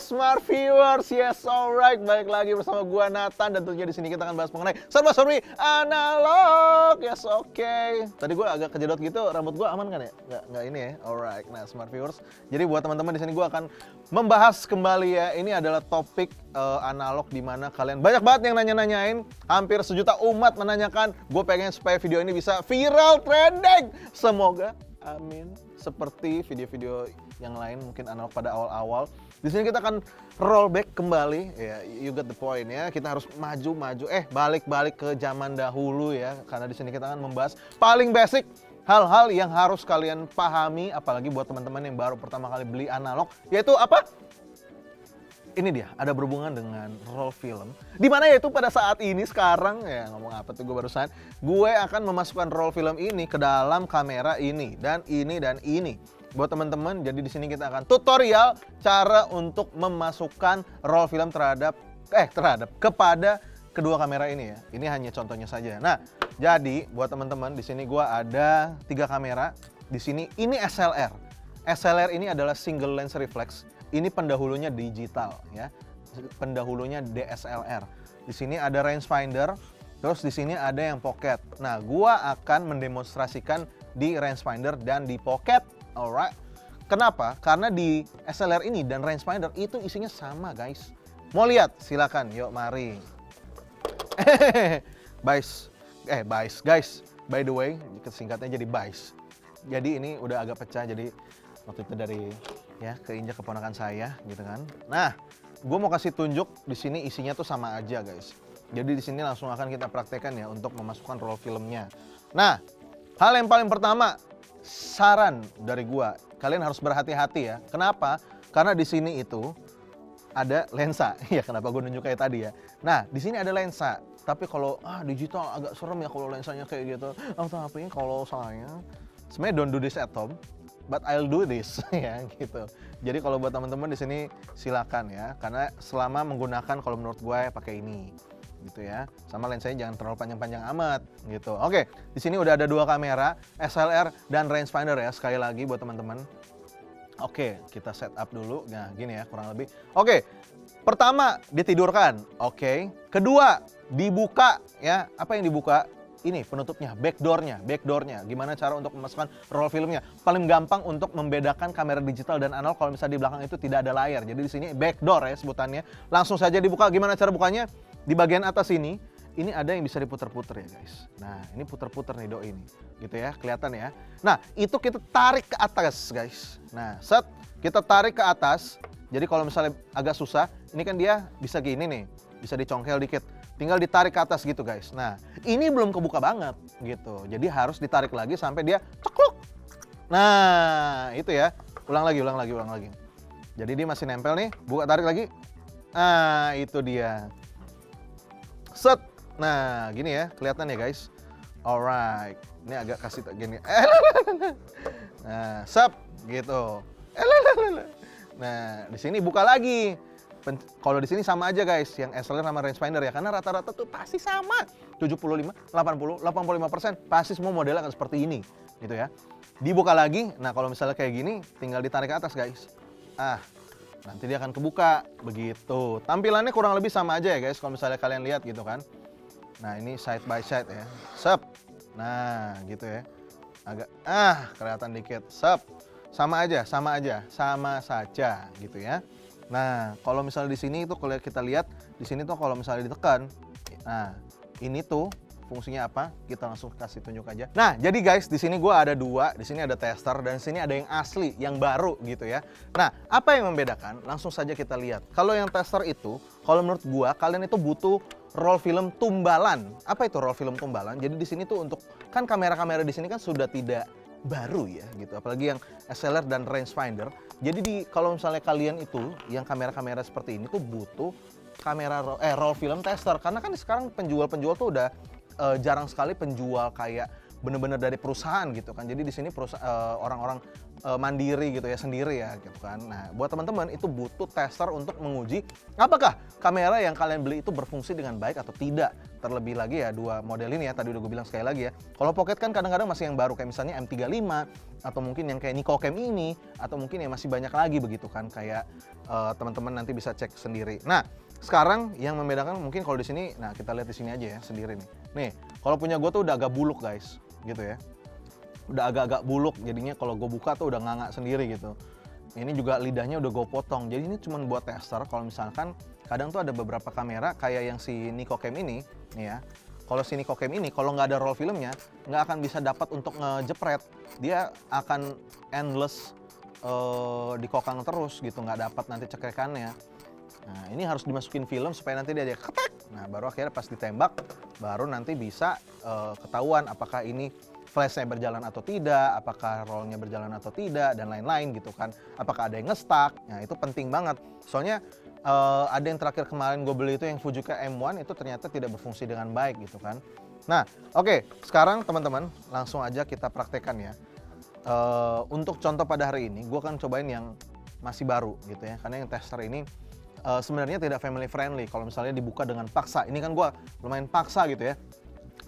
Smart Viewers, yes alright, balik lagi bersama gua Nathan dan tentunya di sini kita akan bahas mengenai serba-serbi analog, yes oke. Tadi gua agak kejedot gitu, rambut gua aman kan ya? Nggak ini ya, alright. Nah Smart Viewers, jadi buat teman-teman di sini gua akan membahas kembali ya. Ini adalah topik analog di mana kalian banyak banget yang nanya-nanyain, hampir sejuta umat menanyakan. Gue pengen supaya video ini bisa viral trending. Semoga, amin. Seperti video-video yang lain mungkin analog pada awal-awal. Di sini kita akan rollback kembali, ya, you got the point ya. Kita harus maju-maju, balik-balik ke zaman dahulu ya. Karena di sini kita akan membahas paling basic, hal-hal yang harus kalian pahami, apalagi buat teman-teman yang baru pertama kali beli analog, yaitu apa? Ini dia, ada berhubungan dengan roll film. Dimana yaitu pada saat ini sekarang, ya ngomong apa tuh gue barusan, gue akan memasukkan roll film ini ke dalam kamera ini dan ini dan ini. Buat teman-teman, jadi di sini kita akan tutorial cara untuk memasukkan roll film kepada kedua kamera ini ya. Ini hanya contohnya saja. Nah, jadi buat teman-teman di sini gue ada 3 kamera. Di sini ini SLR. SLR ini adalah single lens reflex. Ini pendahulunya digital ya. Pendahulunya DSLR. Di sini ada rangefinder, terus di sini ada yang pocket. Nah, gua akan mendemonstrasikan di rangefinder dan di pocket. Alright. Kenapa? Karena di SLR ini dan rangefinder itu isinya sama, guys. Mau lihat? Silakan. Yuk, mari. Guys. By the way, singkatnya jadi BICE. Jadi ini udah agak pecah, jadi waktu itu dari ya keinjak keponakan saya gitu kan. Nah, gue mau kasih tunjuk di sini isinya tuh sama aja, guys. Jadi di sini langsung akan kita praktekkan ya untuk memasukkan roll filmnya. Nah, hal yang paling pertama, saran dari gue, kalian harus berhati-hati ya. Kenapa? Karena di sini itu ada lensa. Ya kenapa gue nunjuk kayak tadi ya. Nah, di sini ada lensa. Tapi kalau digital agak serem ya kalau lensanya kayak gitu. Tapi kalau saya sebenarnya don't do this at home, but I'll do this ya gitu. Jadi kalau buat teman-teman di sini silakan ya, karena selama menggunakan kalau menurut gue pakai ini gitu ya. Sama lensanya jangan terlalu panjang-panjang amat gitu. Oke, di sini udah ada 2 kamera, SLR dan rangefinder ya sekali lagi buat teman-teman. Oke, kita setup dulu. Nah, gini ya kurang lebih. Oke. Pertama, ditidurkan. Oke. Kedua, dibuka ya. Apa yang dibuka? Ini penutupnya, backdoornya. Gimana cara untuk memasukkan roll filmnya? Paling gampang untuk membedakan kamera digital dan analog kalau misalnya di belakang itu tidak ada layar. Jadi di sini backdoor ya sebutannya. Langsung saja dibuka. Gimana cara bukanya? Di bagian atas ini ada yang bisa diputer-puter ya guys. Nah, ini puter-puter nih doi ini. Gitu ya, kelihatan ya. Nah, itu kita tarik ke atas guys. Nah, set kita tarik ke atas. Jadi kalau misalnya agak susah, ini kan dia bisa gini nih. Bisa dicongkel dikit. Tinggal ditarik ke atas gitu guys. Nah, ini belum kebuka banget gitu. Jadi harus ditarik lagi sampai dia cekluk. Nah, itu ya. Ulang lagi. Jadi dia masih nempel nih. Buka, tarik lagi. Nah, itu dia. Set. Nah, gini ya. Kelihatan ya guys. Alright. Ini agak kasih gini. Nah, sep gitu. Nah, di sini buka lagi. Kalau di sini sama aja guys, yang SLR sama rangefinder ya, karena rata-rata tuh pasti sama. 75, 80, 85% pasti semua modelnya akan seperti ini, gitu ya. Dibuka lagi, nah kalau misalnya kayak gini, tinggal ditarik ke atas guys. Nanti dia akan kebuka, begitu. Tampilannya kurang lebih sama aja ya guys, kalau misalnya kalian lihat gitu kan. Nah ini side by side ya, sep. Nah gitu ya, agak kelihatan dikit, sep. Sama saja gitu ya. Nah, kalau misalnya di sini itu kalau kita lihat di sini tuh kalau misalnya ditekan, nah ini tuh fungsinya apa? Kita langsung kasih tunjuk aja. Nah, jadi guys di sini gua ada 2, di sini ada tester dan di sini ada yang asli, yang baru gitu ya. Nah, apa yang membedakan? Langsung saja kita lihat. Kalau yang tester itu, kalau menurut gua kalian itu butuh roll film tumbalan. Apa itu roll film tumbalan? Jadi di sini tuh untuk kan kamera-kamera di sini kan sudah tidak baru ya gitu, apalagi yang SLR dan rangefinder. Jadi kalau misalnya kalian itu yang kamera-kamera seperti ini tuh butuh kamera roll film tester, karena kan sekarang penjual tuh udah jarang sekali penjual kayak bener-bener dari perusahaan gitu kan. Jadi di sini orang-orang mandiri gitu ya, sendiri ya gitu kan. Nah, buat teman-teman itu butuh tester untuk menguji apakah kamera yang kalian beli itu berfungsi dengan baik atau tidak. Terlebih lagi ya dua model ini ya, tadi udah gue bilang sekali lagi ya. Kalau Pocket kan kadang-kadang masih yang baru kayak misalnya M35 atau mungkin yang kayak Nikocam ini atau mungkin yang masih banyak lagi begitu kan, kayak teman-teman nanti bisa cek sendiri. Nah, sekarang yang membedakan mungkin kalau di sini, nah kita lihat di sini aja ya sendiri nih. Nih, kalau punya gue tuh udah agak buluk guys, gitu ya. Udah agak-agak buluk, jadinya kalau gue buka tuh udah nganga sendiri gitu. Ini juga lidahnya udah gue potong, jadi ini cuma buat tester. Kalau misalkan kadang tuh ada beberapa kamera kayak yang si Nikocam ini, nih ya. Kalau si Nikocam ini, kalau nggak ada roll filmnya, nggak akan bisa dapat untuk ngejepret. Dia akan endless dikokang terus gitu, nggak dapat nanti cekrekannya. Nah, ini harus dimasukin film supaya nanti dia ketek. Nah, baru akhirnya pas ditembak, baru nanti bisa ketahuan apakah ini flashnya berjalan atau tidak, apakah rollnya berjalan atau tidak, dan lain-lain gitu kan. Apakah ada yang nge-stuck, nah itu penting banget. Soalnya ada yang terakhir kemarin gue beli itu yang Fujica M1 itu ternyata tidak berfungsi dengan baik gitu kan. Nah, oke, sekarang teman-teman langsung aja kita praktekkan ya. Untuk contoh pada hari ini, gue akan cobain yang masih baru gitu ya. Karena yang tester ini sebenarnya tidak family friendly. Kalau misalnya dibuka dengan paksa, ini kan gue lumayan paksa gitu ya.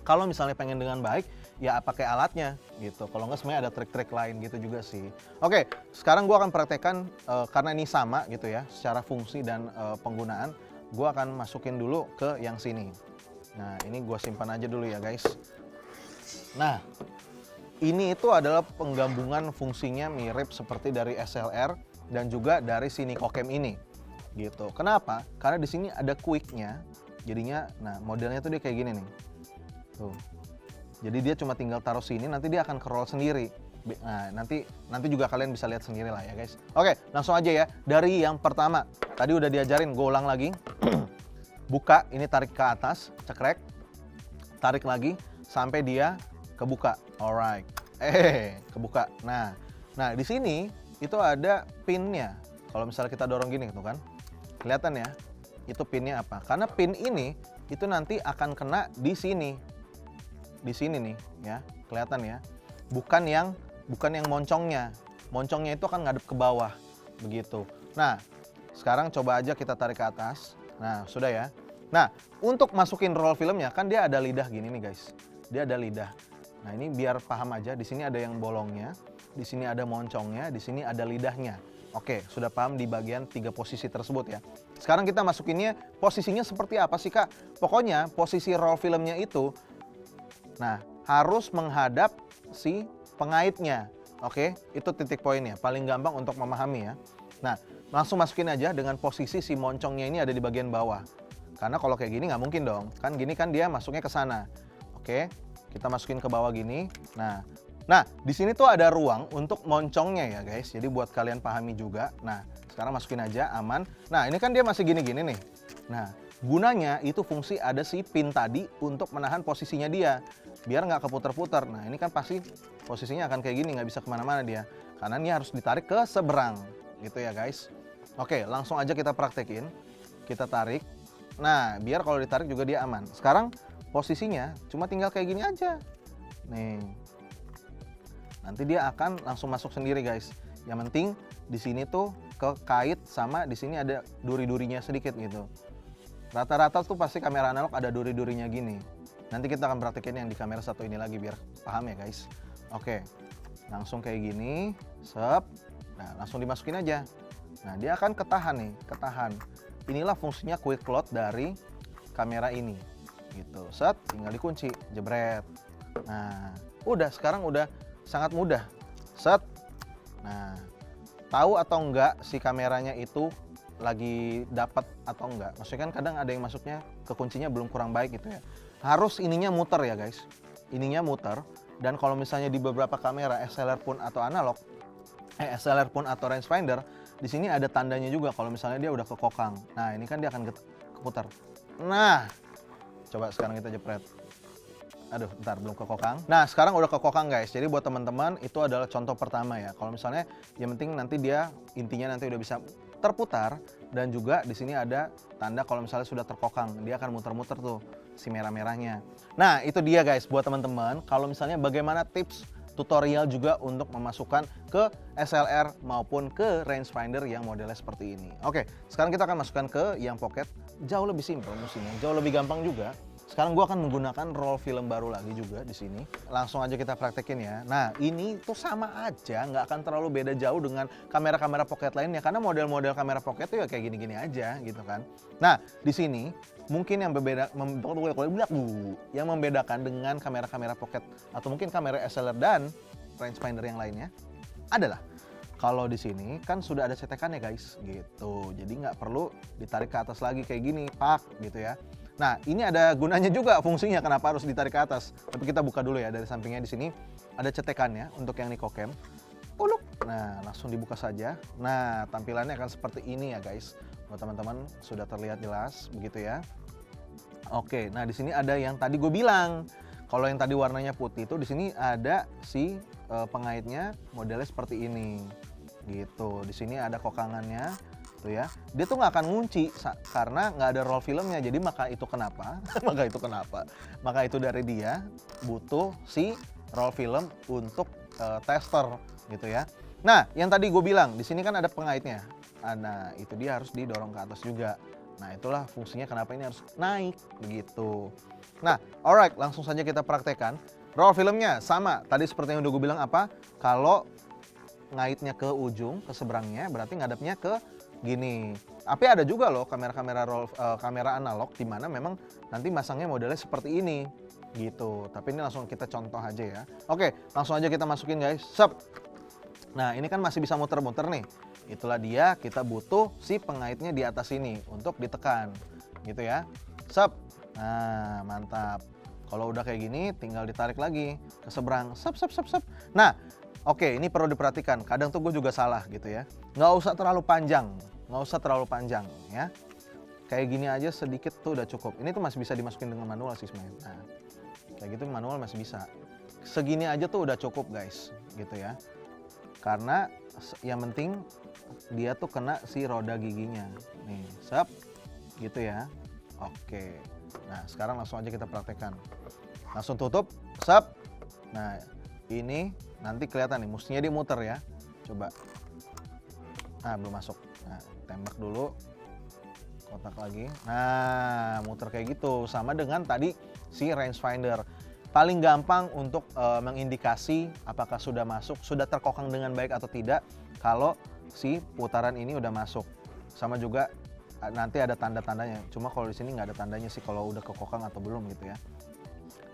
Kalau misalnya pengen dengan baik, ya pakai alatnya gitu. Kalau nggak sebenarnya ada trik-trik lain gitu juga sih. Oke, sekarang gue akan praktekkan karena ini sama gitu ya, secara fungsi dan penggunaan. Gue akan masukin dulu ke yang sini. Nah, ini gue simpan aja dulu ya guys. Nah, ini itu adalah penggabungan fungsinya mirip seperti dari SLR dan juga dari si Nikocam ini gitu. Kenapa? Karena di sini ada quick-nya. Jadinya, nah modelnya tuh dia kayak gini nih. Tuh. Jadi dia cuma tinggal taruh sini, nanti dia akan ke-roll sendiri. Nah, nanti juga kalian bisa lihat sendiri lah ya guys. Oke, langsung aja ya. Dari yang pertama, tadi udah diajarin, gue ulang lagi. Buka, ini tarik ke atas, cekrek. Tarik lagi sampai dia kebuka. Alright. Kebuka. Nah, di sini itu ada pinnya. Kalau misalnya kita dorong gini tuh kan. Kelihatan ya? Itu pinnya apa? Karena pin ini itu nanti akan kena di sini. Di sini nih ya, kelihatan ya. Bukan yang moncongnya. Moncongnya itu akan ngadep ke bawah begitu. Nah, sekarang coba aja kita tarik ke atas. Nah, sudah ya. Nah, untuk masukin roll filmnya kan dia ada lidah gini nih guys. Dia ada lidah. Nah, ini biar paham aja, di sini ada yang bolongnya, di sini ada moncongnya, di sini ada lidahnya. Oke, sudah paham di bagian 3 posisi tersebut ya. Sekarang kita masukinnya, posisinya seperti apa sih Kak? Pokoknya posisi roll filmnya itu, nah harus menghadap si pengaitnya. Oke, itu titik poinnya, paling gampang untuk memahami ya. Nah, langsung masukin aja dengan posisi si moncongnya ini ada di bagian bawah. Karena kalau kayak gini nggak mungkin dong, kan gini kan dia masuknya ke sana. Oke, kita masukin ke bawah gini. Nah, di sini tuh ada ruang untuk moncongnya ya guys. Jadi buat kalian pahami juga. Nah, sekarang masukin aja, aman. Nah, ini kan dia masih gini-gini nih. Nah, gunanya itu fungsi ada si pin tadi untuk menahan posisinya dia. Biar nggak keputar-putar. Nah, ini kan pasti posisinya akan kayak gini, nggak bisa kemana-mana dia. Karena ini harus ditarik ke seberang. Gitu ya guys. Oke, langsung aja kita praktekin. Kita tarik. Nah, biar kalau ditarik juga dia aman. Sekarang posisinya cuma tinggal kayak gini aja. Nih. Nanti dia akan langsung masuk sendiri guys. Yang penting di sini tuh kekait sama di sini ada duri-durinya sedikit gitu. Rata-rata tuh pasti kamera analog ada duri-durinya gini. Nanti kita akan praktekin yang di kamera satu ini lagi biar paham ya guys. Oke, langsung kayak gini, sep. Nah, langsung dimasukin aja. Nah, dia akan ketahan nih, ketahan. Inilah fungsinya quick load dari kamera ini. Gitu, set, tinggal dikunci, jebret. Nah, udah sekarang udah sangat mudah. Set. Nah, tahu atau enggak si kameranya itu lagi dapat atau enggak? Maksudnya kan kadang ada yang masuknya ke kuncinya belum kurang baik gitu ya. Harus ininya muter ya guys. Ininya muter. Dan kalau misalnya di beberapa kamera SLR pun atau analog, SLR pun atau rangefinder, di sini ada tandanya juga kalau misalnya dia udah kekokang. Nah, ini kan dia akan keputar. Nah, coba sekarang kita jepret. Aduh, bentar, belum kekokang. Nah, sekarang udah kekokang guys. Jadi buat teman-teman itu adalah contoh pertama ya. Kalau misalnya yang penting nanti dia intinya nanti udah bisa terputar dan juga di sini ada tanda kalau misalnya sudah terkokang, dia akan muter-muter tuh. si merah-merahnya. Nah, itu dia guys buat teman-teman, kalau misalnya bagaimana tips tutorial juga untuk memasukkan ke SLR maupun ke rangefinder yang modelnya seperti ini. Oke, sekarang kita akan masukkan ke yang pocket. Jauh lebih simpel musiknya, jauh lebih gampang juga. Sekarang gue akan menggunakan roll film baru lagi juga di sini. Langsung aja kita praktekin ya. Nah, ini tuh sama aja, nggak akan terlalu beda jauh dengan kamera-kamera pocket lainnya. Karena model-model kamera pocket tuh ya kayak gini-gini aja gitu kan. Nah, di sini mungkin yang membedakan dengan kamera-kamera pocket atau mungkin kamera SLR dan rangefinder yang lainnya adalah kalau di sini kan sudah ada cetekannya guys gitu. Jadi nggak perlu ditarik ke atas lagi kayak gini, pak gitu ya. Nah, ini ada gunanya juga fungsinya kenapa harus ditarik ke atas. Tapi kita buka dulu ya dari sampingnya di sini ada cetekannya untuk yang Nikocam. Uluk. Nah, langsung dibuka saja. Nah, tampilannya akan seperti ini ya guys. Buat teman-teman sudah terlihat jelas begitu ya. Oke, nah di sini ada yang tadi gue bilang. Kalau yang tadi warnanya putih itu di sini ada si pengaitnya modelnya seperti ini. Gitu. Di sini ada kokangannya. Tuh ya. Dia tuh nggak akan ngunci karena nggak ada roll filmnya. Jadi maka itu kenapa? Maka itu dari dia butuh si roll film untuk tester gitu ya. Nah, yang tadi gue bilang di sini kan ada pengaitnya. Nah, itu dia harus didorong ke atas juga. Nah, itulah fungsinya kenapa ini harus naik begitu. Nah, alright, langsung saja kita praktekkan. Roll filmnya sama. Tadi seperti yang udah gue bilang apa? Kalau ngaitnya ke ujung, ke seberangnya, berarti ngadepnya ke gini. Tapi ada juga loh kamera analog di mana memang nanti masangnya modelnya seperti ini gitu. Tapi ini langsung kita contoh aja ya. Oke, langsung aja kita masukin guys. Sep. Nah, ini kan masih bisa muter-muter nih. Itulah dia, kita butuh si pengaitnya di atas ini untuk ditekan gitu ya. Sep. Nah, mantap. Kalau udah kayak gini tinggal ditarik lagi ke seberang. Sep sep sep sep. Nah, oke, ini perlu diperhatikan. Kadang tuh gue juga salah gitu ya. Nggak usah terlalu panjang. Ya. Kayak gini aja sedikit tuh udah cukup. Ini tuh masih bisa dimasukin dengan manual sih sebenarnya. Nah, kayak gitu manual masih bisa. Segini aja tuh udah cukup guys, gitu ya. Karena yang penting dia tuh kena si roda giginya. Nih, sep, gitu ya. Oke. Nah, sekarang langsung aja kita praktekkan. Langsung tutup, sep. Nah, ini nanti kelihatan nih, mestinya dia muter ya. Coba. Nah, belum masuk. Nah, tembak dulu. Kotak lagi. Nah, muter kayak gitu. Sama dengan tadi si rangefinder. Paling gampang untuk mengindikasi apakah sudah masuk, sudah terkokang dengan baik atau tidak kalau si putaran ini udah masuk. Sama juga nanti ada tanda-tandanya. Cuma kalau di sini nggak ada tandanya sih kalau udah kekokang atau belum gitu ya.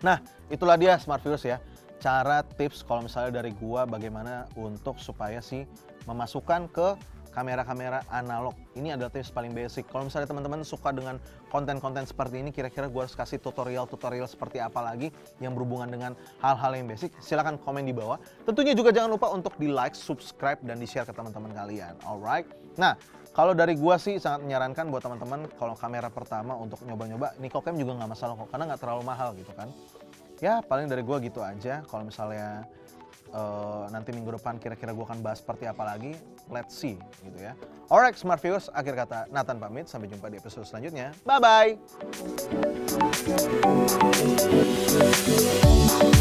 Nah, itulah dia Smart Viewers ya. Cara tips kalau misalnya dari gua bagaimana untuk supaya si memasukkan ke kamera-kamera analog. Ini adalah tips paling basic. Kalau misalnya teman-teman suka dengan konten-konten seperti ini, kira-kira gue harus kasih tutorial-tutorial seperti apa lagi yang berhubungan dengan hal-hal yang basic, silahkan komen di bawah. Tentunya juga jangan lupa untuk di like, subscribe, dan di share ke teman-teman kalian. Alright? Nah, kalau dari gue sih sangat menyarankan buat teman-teman kalau kamera pertama untuk nyoba-nyoba, Nikocam juga nggak masalah kok, karena nggak terlalu mahal gitu kan. Ya, paling dari gue gitu aja. Kalau misalnya nanti minggu depan kira-kira gue akan bahas seperti apa lagi, let's see gitu ya. Alright Smart Viewers, akhir kata Nathan pamit, sampai jumpa di episode selanjutnya. Bye bye.